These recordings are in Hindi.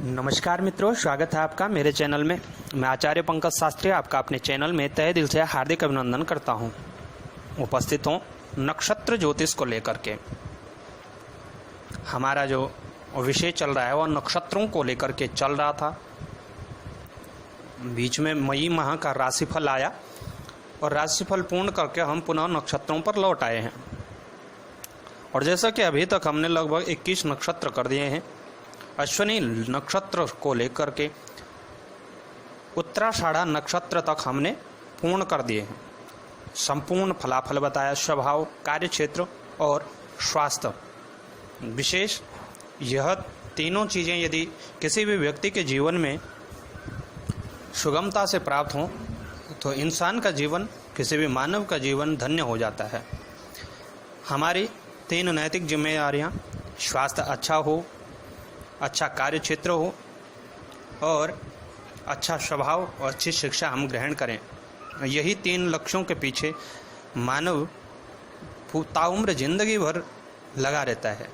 नमस्कार मित्रों, स्वागत है आपका मेरे चैनल में। मैं आचार्य पंकज शास्त्री आपका अपने चैनल में तहे दिल से हार्दिक अभिनंदन करता हूं। उपस्थित हूं नक्षत्र ज्योतिष को लेकर के। हमारा जो विषय चल रहा है वह नक्षत्रों को लेकर के चल रहा था। बीच में मई माह का राशिफल आया और राशिफल पूर्ण करके हम पुनः नक्षत्रों पर लौट आए हैं। और जैसा कि अभी तक हमने लगभग 21 नक्षत्र कर दिए हैं। अश्विनी नक्षत्र को लेकर के उत्तराषाढ़ा नक्षत्र तक हमने पूर्ण कर दिए हैं। संपूर्ण फलाफल बताया, स्वभाव, कार्यक्षेत्र और स्वास्थ्य विशेष। यह तीनों चीज़ें यदि किसी भी व्यक्ति के जीवन में सुगमता से प्राप्त हों तो इंसान का जीवन, किसी भी मानव का जीवन धन्य हो जाता है। हमारी 3 नैतिक जिम्मेदारियां, स्वास्थ्य अच्छा हो, अच्छा कार्य क्षेत्र हो और अच्छा स्वभाव और अच्छी शिक्षा हम ग्रहण करें। यही 3 लक्ष्यों के पीछे मानव ताउम्र जिंदगी भर लगा रहता है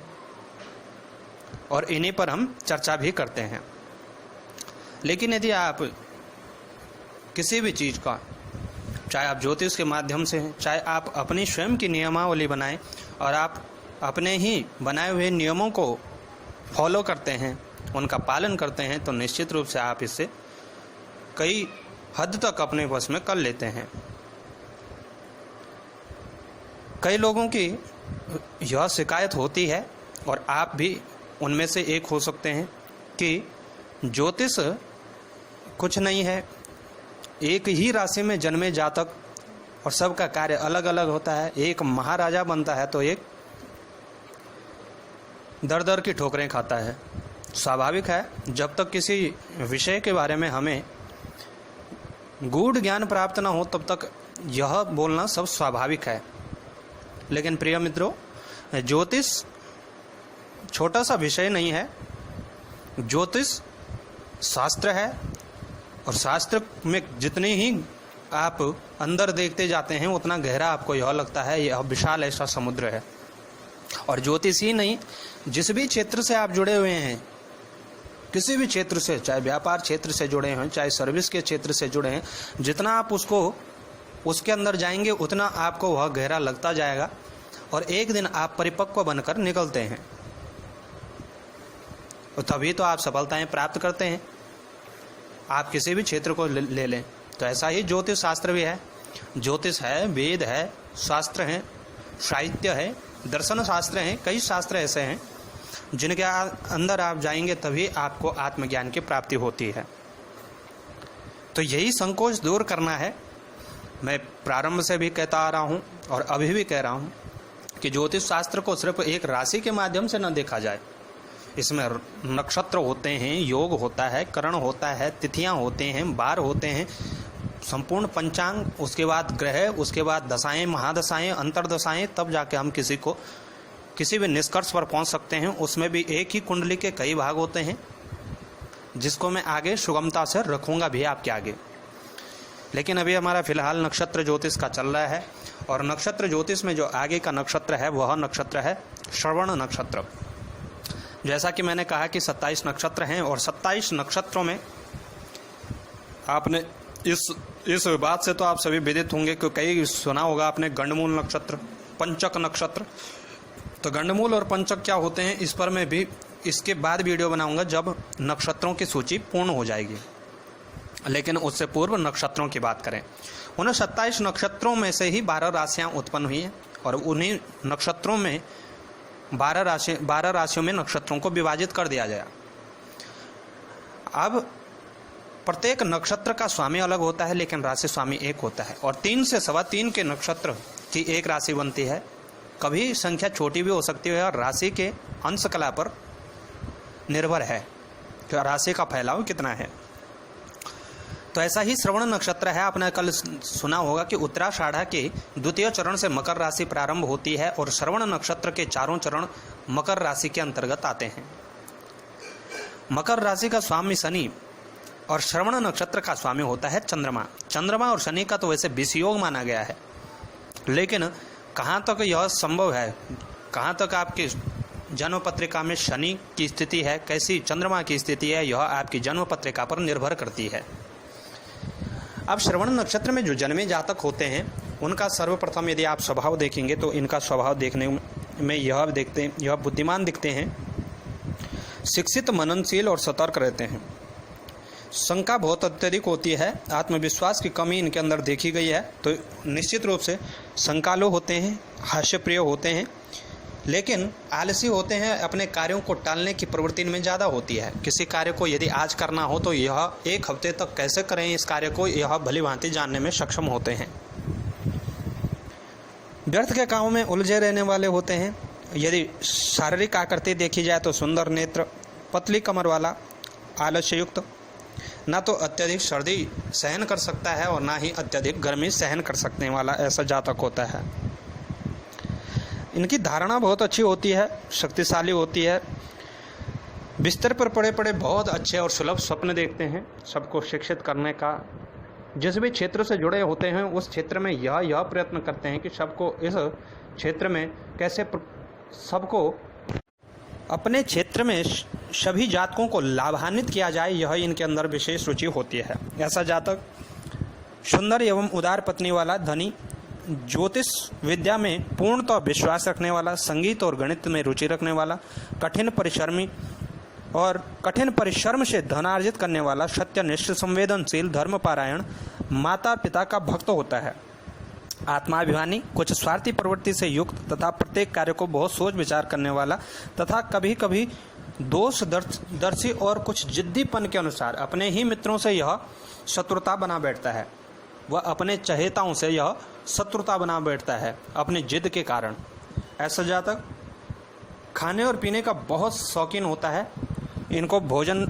और इन्हीं पर हम चर्चा भी करते हैं। लेकिन यदि आप किसी भी चीज़ का, चाहे आप ज्योतिष के माध्यम से हैं, चाहे आप अपनी स्वयं की नियमावली बनाएं और आप अपने ही बनाए हुए नियमों को फॉलो करते हैं, उनका पालन करते हैं, तो निश्चित रूप से आप इससे कई हद तक अपने वश में कर लेते हैं। कई लोगों की यह शिकायत होती है और आप भी उनमें से एक हो सकते हैं कि ज्योतिष कुछ नहीं है, एक ही राशि में जन्मे जातक और सबका कार्य अलग अलग होता है। एक महाराजा बनता है तो एक दर दर की ठोकरें खाता है। स्वाभाविक है, जब तक किसी विषय के बारे में हमें गूढ़ ज्ञान प्राप्त ना हो तब तक यह बोलना सब स्वाभाविक है। लेकिन प्रिय मित्रों, ज्योतिष छोटा सा विषय नहीं है। ज्योतिष शास्त्र है और शास्त्र में जितने ही आप अंदर देखते जाते हैं उतना गहरा आपको यह लगता है यह विशाल ऐसा समुद्र है। और ज्योतिष ही नहीं, जिस भी क्षेत्र से आप जुड़े हुए हैं, किसी भी क्षेत्र से, चाहे व्यापार क्षेत्र से जुड़े हैं, चाहे सर्विस के क्षेत्र से जुड़े हैं, जितना आप उसके अंदर जाएंगे उतना आपको वह गहरा लगता जाएगा और एक दिन आप परिपक्व बनकर निकलते हैं और तभी तो आप सफलताएं प्राप्त करते हैं। आप किसी भी क्षेत्र को ले लें तो ऐसा ही ज्योतिष शास्त्र भी है। ज्योतिष है, वेद है, शास्त्र है, साहित्य है, दर्शन शास्त्र हैं। कई शास्त्र ऐसे हैं जिनके अंदर आप जाएंगे तभी आपको आत्मज्ञान की प्राप्ति होती है। तो यही संकोच दूर करना है। मैं प्रारंभ से भी कहता आ रहा हूँ और अभी भी कह रहा हूँ कि ज्योतिष शास्त्र को सिर्फ एक राशि के माध्यम से न देखा जाए। इसमें नक्षत्र होते हैं, योग होता है, करण होता है, तिथियाँ होते हैं, वार होते हैं, संपूर्ण पंचांग, उसके बाद ग्रह, उसके बाद दशाएं, महादशाएं, अंतरदशाएं, तब जाके हम किसी भी निष्कर्ष पर पहुंच सकते हैं। उसमें भी एक ही कुंडली के कई भाग होते हैं जिसको मैं आगे सुगमता से रखूंगा भी आपके आगे। लेकिन अभी हमारा फिलहाल नक्षत्र ज्योतिष का चल रहा है और नक्षत्र ज्योतिष में जो आगे का नक्षत्र है वह नक्षत्र है श्रवण नक्षत्र। जैसा कि मैंने कहा कि 27 नक्षत्र हैं और 27 नक्षत्रों में आपने इस बात से तो आप सभी विदित होंगे कि कई सुना होगा आपने गंडमूल नक्षत्र, पंचक नक्षत्र। तो गंडमूल और पंचक क्या होते हैं इस पर मैं भी इसके बाद वीडियो बनाऊंगा जब नक्षत्रों की सूची पूर्ण हो जाएगी। लेकिन उससे पूर्व नक्षत्रों की बात करें। उन 27 नक्षत्रों में से ही 12 राशियां उत्पन्न हुई हैं और उन्हीं नक्षत्रों में 12 राशियों में नक्षत्रों को विभाजित कर दिया गया। अब प्रत्येक नक्षत्र का स्वामी अलग होता है लेकिन राशि स्वामी एक होता है और 3 से 3.25 के नक्षत्र की एक राशि बनती है। कभी संख्या छोटी भी हो सकती है और राशि के अंश कला पर निर्भर है कि राशि का फैलाव कितना है। तो ऐसा ही श्रवण नक्षत्र है। आपने कल सुना होगा कि उत्तराषाढ़ा के द्वितीय चरण से मकर राशि प्रारंभ होती है और श्रवण नक्षत्र के 4 चरण मकर राशि के अंतर्गत आते हैं। मकर राशि का स्वामी शनि और श्रवण नक्षत्र का स्वामी होता है चंद्रमा। चंद्रमा और शनि का तो वैसे विषयोग माना गया है, लेकिन कहाँ तक यह संभव है, कहाँ तक आपकी जन्म पत्रिका में शनि की स्थिति है, कैसी चंद्रमा की स्थिति है, यह आपकी जन्म पत्रिका पर निर्भर करती है। अब श्रवण नक्षत्र में जो जन्मे जातक होते हैं उनका सर्वप्रथम यदि आप स्वभाव देखेंगे तो इनका स्वभाव देखने में यह बुद्धिमान दिखते हैं, शिक्षित, मननशील और सतर्क रहते हैं। शंका बहुत अत्यधिक होती है, आत्मविश्वास की कमी इनके अंदर देखी गई है, तो निश्चित रूप से शंकालु होते हैं, हास्यप्रिय होते हैं, लेकिन आलसी होते हैं। अपने कार्यों को टालने की प्रवृत्ति में ज़्यादा होती है। किसी कार्य को यदि आज करना हो तो यह एक हफ्ते तक कैसे करें इस कार्य को, यह भली भांति जानने में सक्षम होते हैं। व्यर्थ के कामों में उलझे रहने वाले होते हैं। यदि शारीरिक आकृति देखी जाए तो सुंदर नेत्र, पतली कमर वाला, आलस्ययुक्त, ना तो अत्यधिक सर्दी सहन कर सकता है और ना ही अत्यधिक गर्मी सहन कर सकने वाला ऐसा जातक होता है। इनकी धारणा बहुत अच्छी होती है, शक्तिशाली होती है। बिस्तर पर पड़े पड़े बहुत अच्छे और सुलभ स्वप्न देखते हैं, सबको शिक्षित करने का। जिस भी क्षेत्र से जुड़े होते हैं उस क्षेत्र में यह प्रयत्न करते हैं कि सबको इस क्षेत्र में कैसे सबको अपने क्षेत्र में सभी जातकों को लाभान्वित किया जाए, यह इनके अंदर विशेष रुचि होती है। ऐसा जातक सुंदर एवं उदार पत्नी वाला, धनी, ज्योतिष विद्या में पूर्णतः विश्वास रखने वाला, संगीत और गणित में रुचि रखने वाला, कठिन परिश्रम से धनार्जित करने वाला, सत्यनिष्ठ, संवेदनशील, धर्मपरायण, माता पिता का भक्त होता है। आत्माभिमानी, कुछ स्वार्थी प्रवृत्ति से युक्त तथा प्रत्येक कार्य को बहुत सोच विचार करने वाला तथा कभी कभी दोषदर्शी और कुछ जिद्दीपन के अनुसार अपने ही मित्रों से यह शत्रुता बना बैठता है। वह अपने चहेताओं से यह शत्रुता बना बैठता है अपनी जिद के कारण। ऐसा जातक खाने और पीने का बहुत शौकीन होता है। इनको भोजन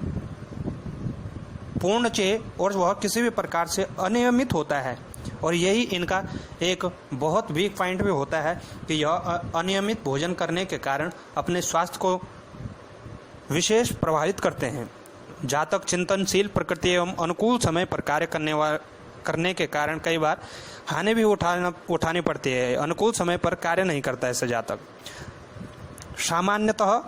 पूर्ण चाहिए और वह किसी भी प्रकार से अनियमित होता है, और यही इनका एक बहुत वीक पॉइंट भी होता है कि यह अनियमित भोजन करने के कारण अपने स्वास्थ्य को विशेष प्रभावित करते हैं। जातक चिंतनशील प्रकृति एवं अनुकूल समय पर कार्य करने के कारण कई बार हानि भी उठानी पड़ती है। अनुकूल समय पर कार्य नहीं करता ऐसा जातक। सामान्यतः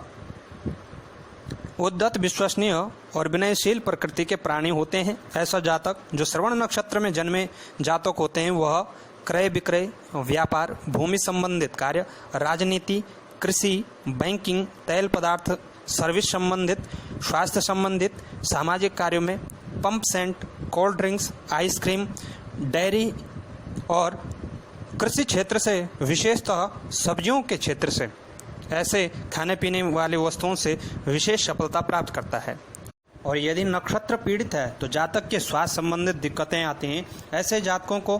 उद्यत, विश्वसनीय और विनयशील प्रकृति के प्राणी होते हैं। ऐसा जातक जो श्रवण नक्षत्र में जन्मे जातक होते हैं वह क्रय विक्रय, व्यापार, भूमि संबंधित कार्य, राजनीति, कृषि, बैंकिंग, तेल पदार्थ, सर्विस संबंधित, स्वास्थ्य संबंधित, सामाजिक कार्यों में, pump set, cold drinks, ice cream, dairy और कृषि क्षेत्र से, विशेषतः सब्जियों के क्षेत्र से, ऐसे खाने पीने वाली वस्तुओं से विशेष सफलता प्राप्त करता है। और यदि नक्षत्र पीड़ित है तो जातक के स्वास्थ्य संबंधित दिक्कतें आती हैं। ऐसे जातकों को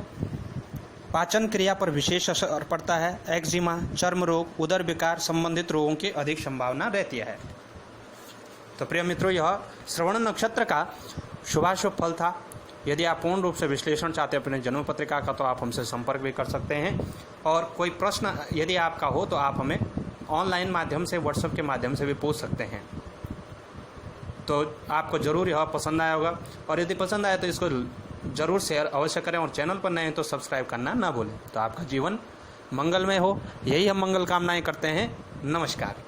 पाचन क्रिया पर विशेष असर पड़ता है। एक्जिमा, चर्म रोग, उदर विकार संबंधित रोगों की अधिक संभावना रहती है। तो प्रिय मित्रों, यह श्रवण नक्षत्र का शुभाशुभ फल था। यदि आप पूर्ण रूप से विश्लेषण चाहते हैं अपने जन्म पत्रिका का तो आप हमसे संपर्क भी कर सकते हैं, और कोई प्रश्न यदि आपका हो तो आप हमें ऑनलाइन माध्यम से, व्हाट्सएप के माध्यम से भी पूछ सकते हैं। तो आपको ज़रूर यह पसंद आया होगा, और यदि पसंद आया तो इसको ज़रूर शेयर अवश्य करें, और चैनल पर नए हैं तो सब्सक्राइब करना ना भूलें। तो आपका जीवन मंगलमय हो, यही हम मंगल कामनाएं करते हैं। नमस्कार।